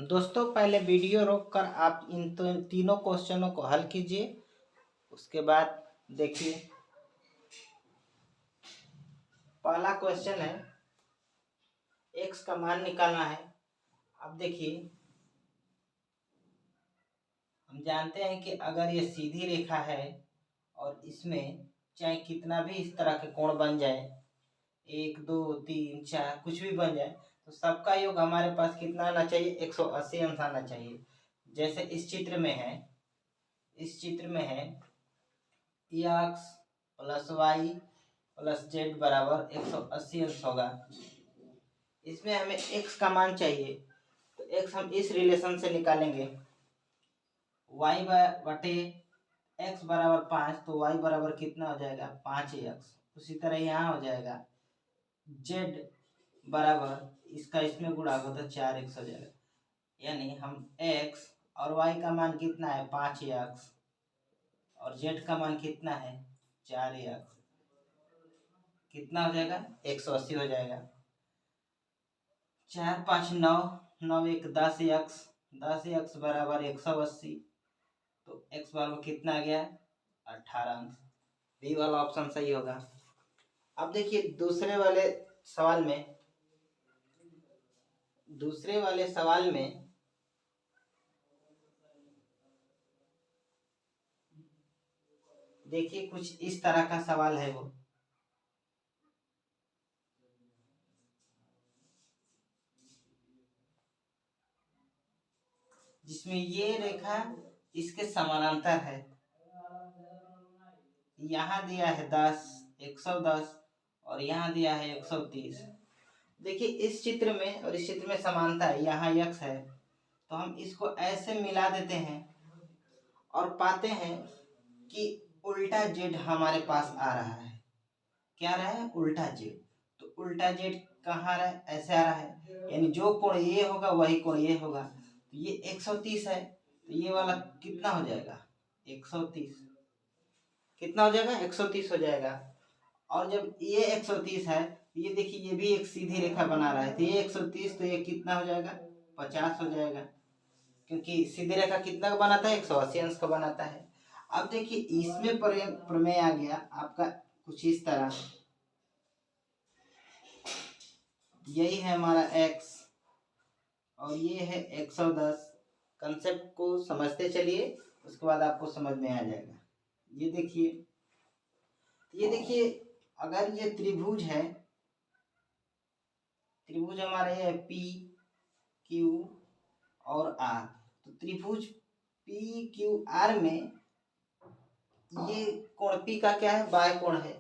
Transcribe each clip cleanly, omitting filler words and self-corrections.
दोस्तों पहले वीडियो रोककर आप इन तीनों क्वेश्चनों को हल कीजिए। उसके बाद देखिए, पहला क्वेश्चन है x का मान निकालना है। अब देखिए, हम जानते हैं कि अगर ये सीधी रेखा है और इसमें चाहे कितना भी इस तरह के कोण बन जाए, 1 2 3 4 कुछ भी बन जाए, तो सबका योग हमारे पास कितना आना चाहिए? 180 अंश आना चाहिए। जैसे इस चित्र में है x plus y plus z बराबर 180 अंश होगा। इसमें हमें x का मान चाहिए, तो x हम इस रिलेशन से निकालेंगे, y बटे x बराबर 5, तो y बराबर कितना हो जाएगा? 5x। उसी तरह यहाँ हो जाएगा z बराबर इसका इसमें गुणा होगा तो 4x हो जाएगा। यानी हम x और y का मान कितना है? 5x, और z का मान कितना है? 4x। कितना हो जाएगा? 180 हो जाएगा। 4 5 9, 9 1 10x, 10x बराबर 180, तो x बराबर कितना आ गया? 18 अंश। बी वाला ऑप्शन सही होगा। अब देखिए दूसरे वाले सवाल में देखिए कुछ इस तरह का सवाल है वो, जिसमें ये रेखा इसके समानांतर है। यहाँ दिया है 10 110 और यहाँ दिया है 130। देखिए इस चित्र में और इस चित्र में समानता है, यहाँ x है, तो हम इसको ऐसे मिला देते हैं और पाते हैं कि उल्टा z हमारे पास आ रहा है। क्या आ रहा है? उल्टा z। तो उल्टा z कहाँ आ रहा है? ऐसे आ रहा है, यानी जो कोण ये होगा वही कोण ये होगा। तो ये 130 है, तो ये वाला कितना हो जाएगा? 130। कितना हो जाएगा? 130 हो जाएगा। और जब ये 130 है, ये देखिए ये भी एक सीधी रेखा बना रहा है, तो ये 130, तो ये कितना हो जाएगा? 50 हो जाएगा, क्योंकि सीधी रेखा कितना का बनाता है? 180 अंश का बनाता है। अब देखिए इसमें प्रमेय आ गया आपका कुछ इस तरह, यही है हमारा x और ये है 110। कंसेप्ट को समझते चलिए, उसके बाद आपको समझ में आ जाएगा। ये देखिए अगर ये त्रिभुज है, त्रिभुज हमारे है पी क्यू और आर, तो त्रिभुज पी क्यू आर में ये कोण पी का क्या है? बाह्य कोण है।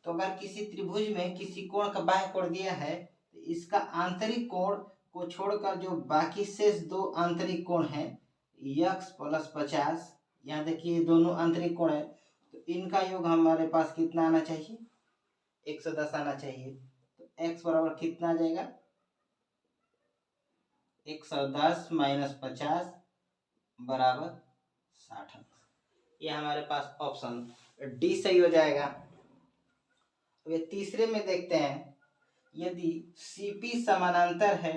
तो अगर किसी त्रिभुज में किसी कोण का बाह्य कोण दिया है, तो इसका आंतरिक कोण को छोड़कर जो बाकी शेष दो आंतरिक कोण हैं, x प्लस 50, यहाँ देखिए दोनों आंतरिक कोण है, तो इनका योग हमारे पास कितना आना चाहिए? 110 आना चाहिए। तो x बराबर कितना आ जाएगा? 110 माइनस 50 बराबर 60। ये हमारे पास ऑप्शन डी सही हो जाएगा। अब ये तीसरे में देखते हैं, यदि CP समानांतर है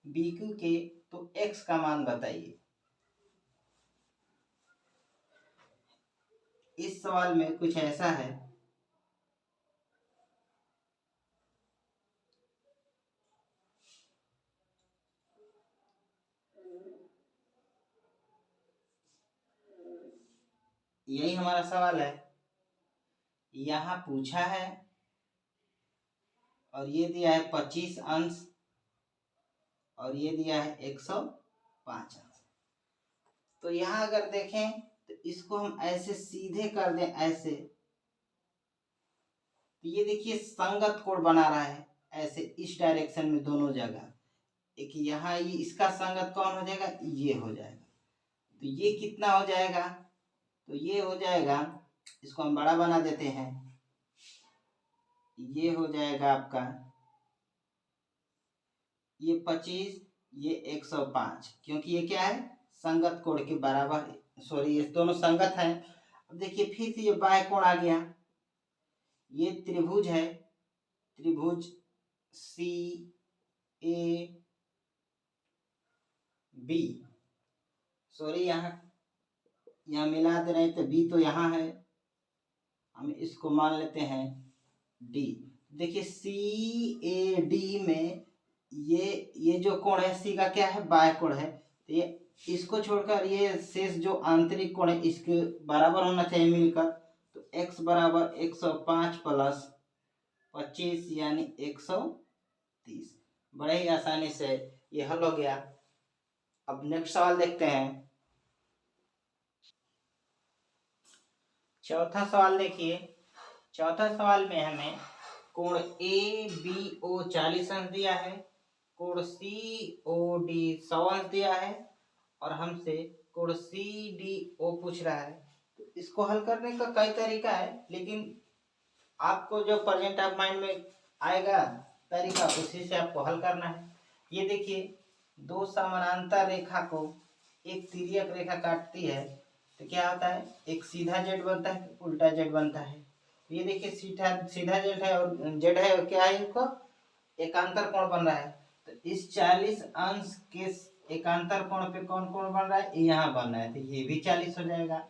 BQ के, तो x का मान बताइए। इस सवाल में कुछ ऐसा है, यही हमारा सवाल है। यहाँ पूछा है और ये दिया है 25 अंश और ये दिया है 105 अंश। तो यहाँ अगर देखें तो इसको हम ऐसे सीधे कर दें ऐसे, तो ये देखिए संगत कोण बना रहा है ऐसे इस डायरेक्शन में दोनों जगह। एक यहाँ ये इसका संगत कौन हो जाएगा? ये हो जाएगा। तो ये कितना हो जाएगा? तो ये हो जाएगा, इसको हम बड़ा बना देते हैं, ये हो जाएगा आपका ये 25, ये 105, क्योंकि ये क्या है? संगत कोण के बराबर, सॉरी ये दोनों संगत हैं। अब देखिए फिर से ये बाह्य कोण आ गया। ये त्रिभुज है, त्रिभुज सी ए बी, सॉरी यहाँ मिला दे रहे थे, बी तो यहाँ है, हम इसको मान लेते हैं डी। देखिए सी ए डी में ये जो कोण है सी का क्या है, बाय कोण है, तो ये इसको छोड़कर ये शेष जो आंतरिक कोण है इसके बराबर होना चाहिए मिलकर। तो x बराबर 105 प्लस 25 यानी 130। बड़े ही आसानी से ये हल हो गया। अब नेक्स्ट सवाल देखते हैं। चौथा सवाल देखिए। चौथा सवाल में हमें कोण ए बी ओ 40 अंश दिया है, कोण सी ओ डी 100 अंश दिया है और हमसे कोण सी डी ओ पूछ रहा है। तो इसको हल करने का कई तरीका है, लेकिन आपको जो प्रेजेंट ऑफ माइंड में आएगा तरीका उसी से आपको हल करना है। ये देखिए दो समानांतर रेखा को एक तिर्यक रेखा काटती है तो क्या होता है, एक सीधा जेड बनता है, उल्टा जेड बनता है। ये देखिए सीधा जेड है और जेड है और क्या है, इनको एकांतर कोण बन रहा है। तो इस 40 अंश के एकांतर कोण पे कौन कोण बन रहा है, यहाँ बन रहा है, तो ये भी 40 हो जाएगा।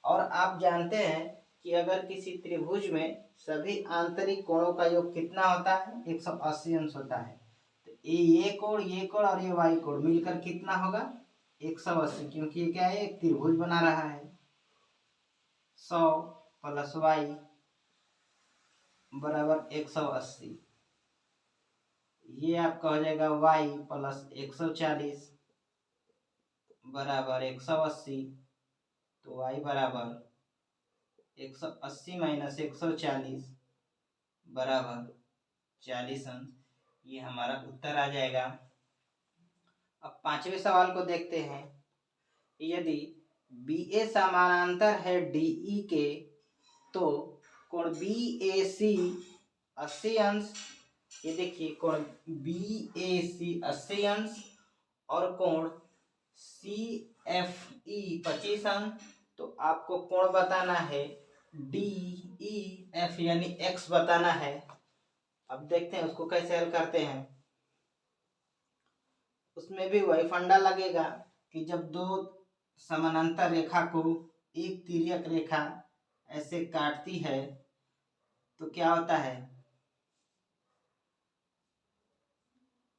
और आप जानते हैं कि अगर किसी त्रिभुज में सभी आंतरिक कोणों का योग कितना होता है, 180 अंश होता है। तो ये कोण और ये वाई कोण मिलकर कितना होगा, 180, क्योंकि ये क्या है, एक त्रिभुज बना रहा है। 100 प्लस वाई बराबर 180, ये आपका हो जाएगा y प्लस 140 बराबर 180। तो y बराबर 180 माइनस 140 बराबर 40 अंश, ये हमारा उत्तर आ जाएगा। अब पांचवें सवाल को देखते हैं। यदि बी ए समानांतर है डी ई के तो कोण बी ए सी 80 अंश, ये देखिए कोण बी ए सी 80 अंश और कोण सी एफ ई 25 अंश। तो आपको कोण बताना है डी ई एफ यानी एक्स बताना है। अब देखते हैं उसको कैसे हल करते हैं। उसमें भी वही फंडा लगेगा कि जब दो समानांतर रेखा को एक तिर्यक रेखा ऐसे काटती है तो क्या होता है,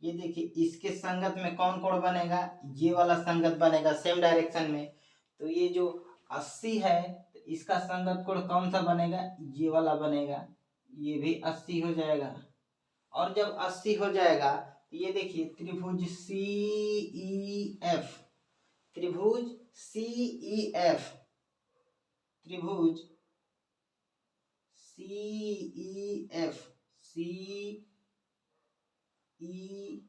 ये देखिए इसके संगत में कौन कोण बनेगा, ये वाला संगत बनेगा सेम डायरेक्शन में। तो ये जो 80 है तो इसका संगत कोण कौन सा बनेगा, ये वाला बनेगा, ये भी 80 हो जाएगा। और जब 80 हो जाएगा तो ये देखिए त्रिभुज सी ई एफ, त्रिभुज सी ई एफ, त्रिभुज सी ई एफ, सी ई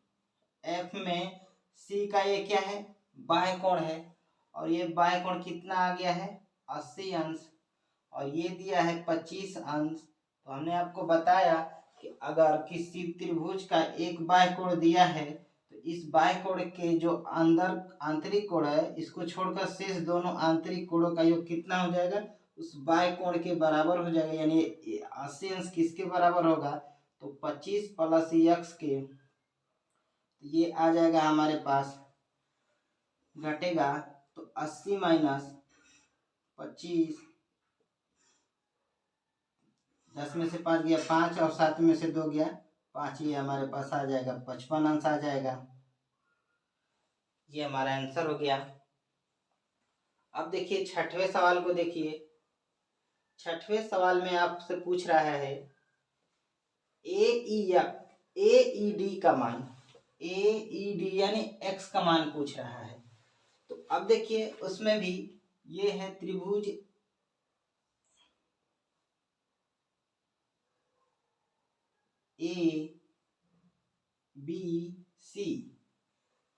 एफ में सी का ये क्या है, बाह्य कोण है, और ये बाह्य कोण कितना आ गया है, 80 अंश, और ये दिया है 25 अंश। तो हमने आपको बताया कि अगर किसी त्रिभुज का एक बाह्य कोण दिया है तो इस बाह्य कोण के जो अंदर आंतरिक कोण है इसको छोड़कर शेष दोनों आंतरिक कोणों का योग कितना हो जाएगा, उस बाह्य कोण के बराबर हो जाएगा। यानी 80 अंश किसके बराबर होगा, तो 25 प्लस एक्स के, ये आ जाएगा हमारे पास, घटेगा तो 80 माइनस 25, 10 में से 5 गया 5 और 7 में से 2 गया 5, ये हमारे पास आ जाएगा 55 अंश आ जाएगा। ये हमारा आंसर हो गया। अब देखिए छठवें सवाल को देखिए। छठवें सवाल में आपसे पूछ रहा है ए ई डी का मान, ए ई डी यानी एक्स का मान पूछ रहा है। तो अब देखिए उसमें भी ये है त्रिभुज ए बी सी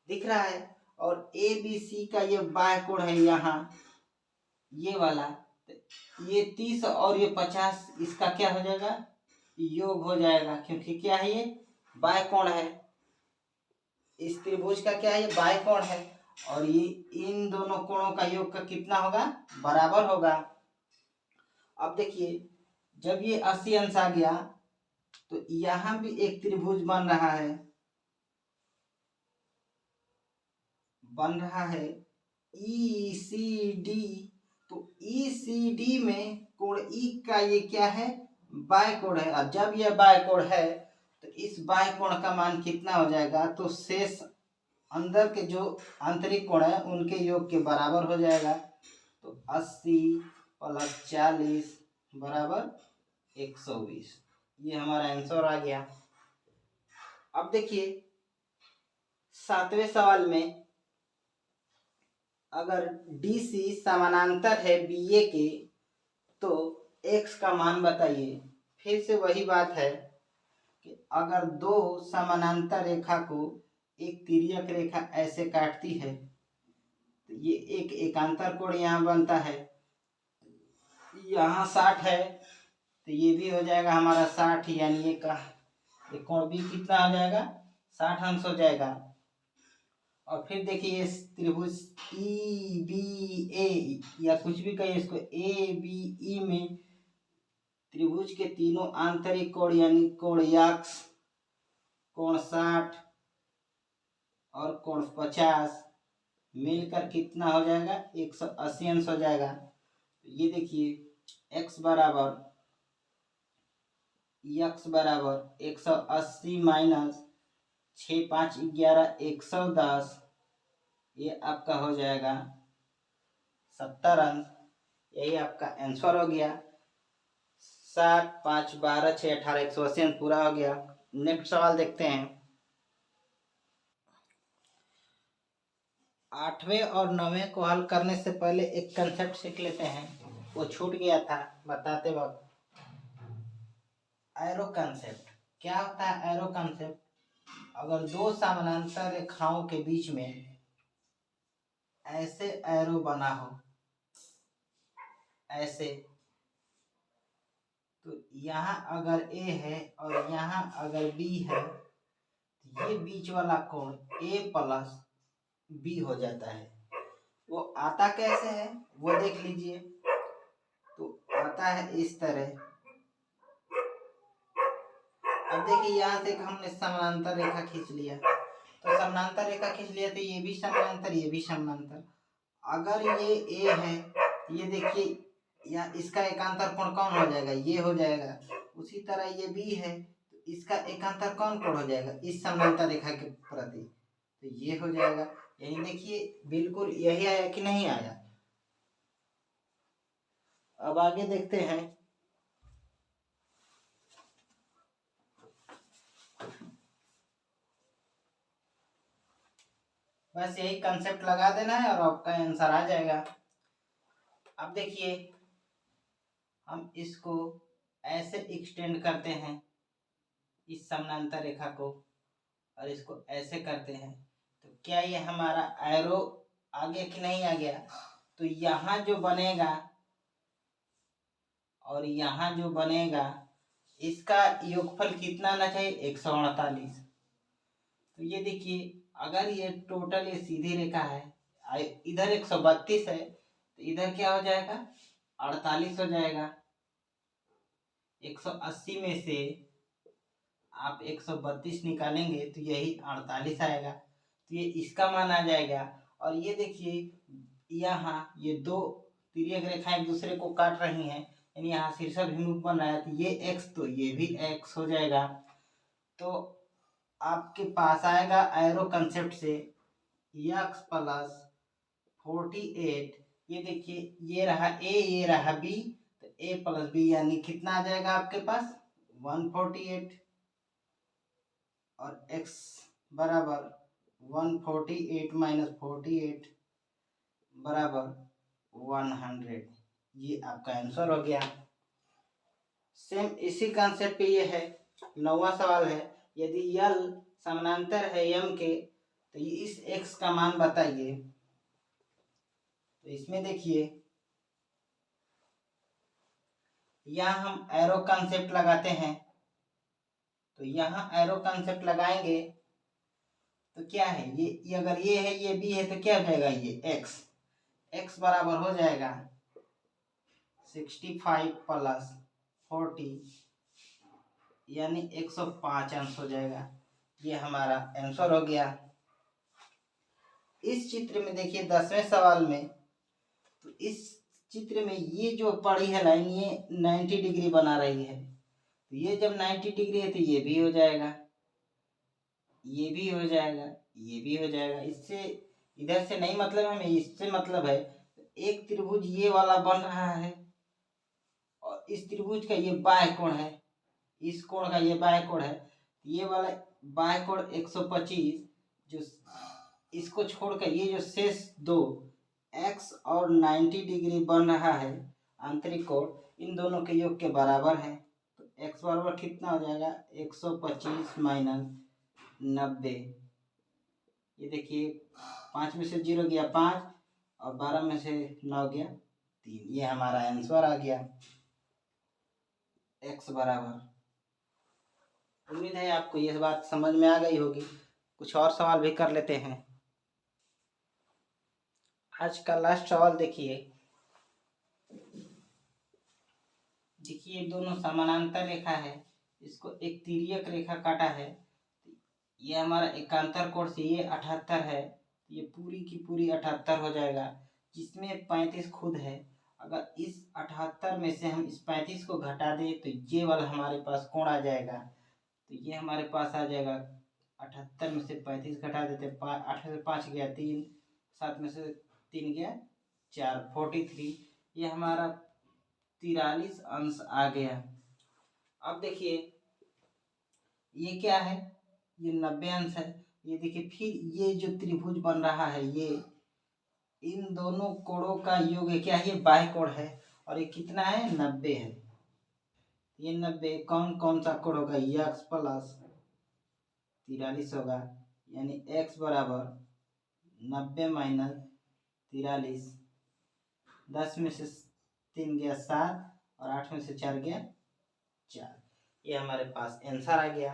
दिख रहा है और ए बी सी का ये बाह्य कोण है यहाँ, ये वाला, ये 30 और ये 50, इसका क्या हो जाएगा, योग हो जाएगा, क्योंकि क्या है, ये बाह्य कोण है। इस त्रिभुज का क्या है, ये बाह्य कोण है और ये इन दोनों कोणों का योग का कितना होगा, बराबर होगा। अब देखिए जब ये 80 अंश आ गया तो यहाँ भी एक त्रिभुज बन रहा है बन रहा है ई सी डी। तो ई सी डी में कोण ई का ये क्या है, बाय कोण है। और जब यह बाय कोण है तो इस बाय कोण का मान कितना हो जाएगा, तो शेष अंदर के जो आंतरिक कोण है उनके योग के बराबर हो जाएगा। तो 80 + 40 बराबर 120। ये हमारा आंसर आ गया। अब देखिए 7वें सवाल में, अगर DC समानांतर है BA के तो x का मान बताइए। फिर से वही बात है कि अगर दो समानांतर रेखा को एक तिर्यक रेखा ऐसे काटती है तो ये एक एकांतर कोण यहाँ बनता है। यहाँ 60 है तो ये भी हो जाएगा हमारा 60, यानी ये कोण भी कितना हो जाएगा, 60 अंश हो जाएगा। और फिर देखिए इस त्रिभुज EBA या कुछ भी कहिए इसको, ABE में त्रिभुज के तीनों आंतरिक कोण यानी कोण यक्ष, कोण 60 और कोण 50 मिलकर कितना हो जाएगा, 180 अंश हो जाएगा। तो ये देखिए x बराबर 180 माइनस 6 5 11 110, ये आपका हो जाएगा 70 अंश। यही आपका आंसर हो गया। 7 5 12 6 18 180 अंश पूरा हो गया। नेक्स्ट सवाल देखते हैं। 8वें और 9वें को हल करने से पहले एक कंसेप्ट सीख लेते हैं, वो छूट गया था बताते वक्त। एरो कंसेप्ट क्या होता है? एरो कंसेप्ट, अगर दो समानांतर रेखाओं के बीच में ऐसे एरो बना हो, ऐसे, तो यहाँ अगर A है और यहाँ अगर B है तो ये बीच वाला कोण A + B हो जाता है। वो आता कैसे है वो देख लीजिए। तो आता है इस तरह। अब देखिए यहाँ से हमने समानांतर रेखा खींच लिया, तो समानांतर रेखा खींच लिया तो ये भी समानांतर, ये भी समानांतर। अगर ये A है, ये देखिए या इसका एकांतर कोण कौन हो जाएगा, ये हो जाएगा। उसी तरह ये B है तो इसका एकांतर कौन कोण हो जाएगा, इस समानांतर रेखा के प्रति, तो ये हो जाएगा। यही देखिए बिल्कुल यही आया कि नहीं आया। अब आगे देखते हैं। बस यही कंसेप्ट लगा देना है और आपका आंसर आ जाएगा। अब देखिए हम इसको ऐसे एक्सटेंड करते हैं, इस समानांतर रेखा को, और इसको ऐसे करते हैं, तो क्या ये हमारा एरो आगे कि नहीं आ गया? तो यहाँ जो बनेगा और यहाँ जो बनेगा इसका योगफल कितना आना चाहिए, 148। तो ये देखिए अगर ये टोटल ये सीधी रेखा है, इधर 132 है तो इधर क्या हो जाएगा, 48 हो जाएगा। 180 में से आप 132 निकालेंगे तो यही 48 आएगा, तो ये इसका मान आ जाएगा। और ये देखिए यहाँ ये दो तिर्यक रेखाएं एक दूसरे को काट रही हैं, यानी यहाँ शीर्षाभिमुख बन रहा है, तो ये x तो ये भी x हो जाएगा। तो आपके पास आएगा एरो कंसेप्ट से x + 48। ये देखिए ये रहा A, ये रहा B, तो A + B यानी कितना आ जाएगा आपके पास, 148। और x बराबर 148 - 48 बराबर 100। ये आपका आंसर हो गया। सेम इसी कंसेप्ट पे ये है। 9वां सवाल है, यदि L समानांतर है M के तो ये इस x का मान बताइए। तो इसमें देखिए यहाँ हम एरो कंसेप्ट लगाते हैं, तो यहाँ एरो कंसेप्ट लगाएंगे तो क्या है, ये अगर ये है ये B है तो क्या हो जाएगा, ये x बराबर हो जाएगा 65 + 40 यानी 105 अंश हो जाएगा। ये हमारा आंसर हो गया। इस चित्र में देखिए 10वें सवाल में, तो इस चित्र में ये जो पड़ी है लाइन ये 90 डिग्री बना रही है, तो ये जब 90 डिग्री है तो ये भी हो जाएगा, ये भी हो जाएगा, ये भी हो जाएगा। इससे इधर से नहीं मतलब है, हमें इससे मतलब है। एक त्रिभुज ये वाला बन रहा है और इस त्रिभुज का ये बाह्य कोण है, इस कोण का ये बाह्य कोण है। ये वाला बाह्य कोण 125, जो इसको छोड़कर ये जो शेष दो x और 90 डिग्री बन रहा है आंतरिक कोण, इन दोनों के योग के बराबर है। तो x बराबर कितना हो जाएगा, 125 माइनस 90। ये देखिए 5 में से 0 गया 5 और 12 में से 9 गया 3। ये हमारा आंसर आ गया x बराबर। उम्मीद है आपको ये बात समझ में आ गई होगी। कुछ और सवाल भी कर लेते हैं। आज का लास्ट सवाल देखिए। देखिए दोनों समानांतर रेखा है, इसको एक तिर्यक रेखा काटा है। ये हमारा एकांतर कोण से ये 78 है, ये पूरी की पूरी 78 हो जाएगा, जिसमें 35 खुद है। अगर इस 78 में से हम इस 35 को घटा दें तो ये वाला हमारे पास कोण आ जाएगा। तो ये हमारे पास आ जाएगा 78 में से 35 घटा देते, 8 में से 5 गया 3, 7 में से 3 गया 4, 43। ये हमारा 43 अंश आ गया। अब देखिए ये क्या है, ये 90 अंश है। ये देखिए फिर ये जो त्रिभुज बन रहा है ये इन दोनों कोणों का योग है, क्या है, ये बाह्य कोण है और ये कितना है, 90 है। ये 90 कौन कौन सा कोण होगा, x प्लस 43 होगा, यानी x बराबर 90 माइनस 43। 10 में से 3 गया 7 और 8 में से 4 गया 4। ये हमारे पास आंसर आ गया।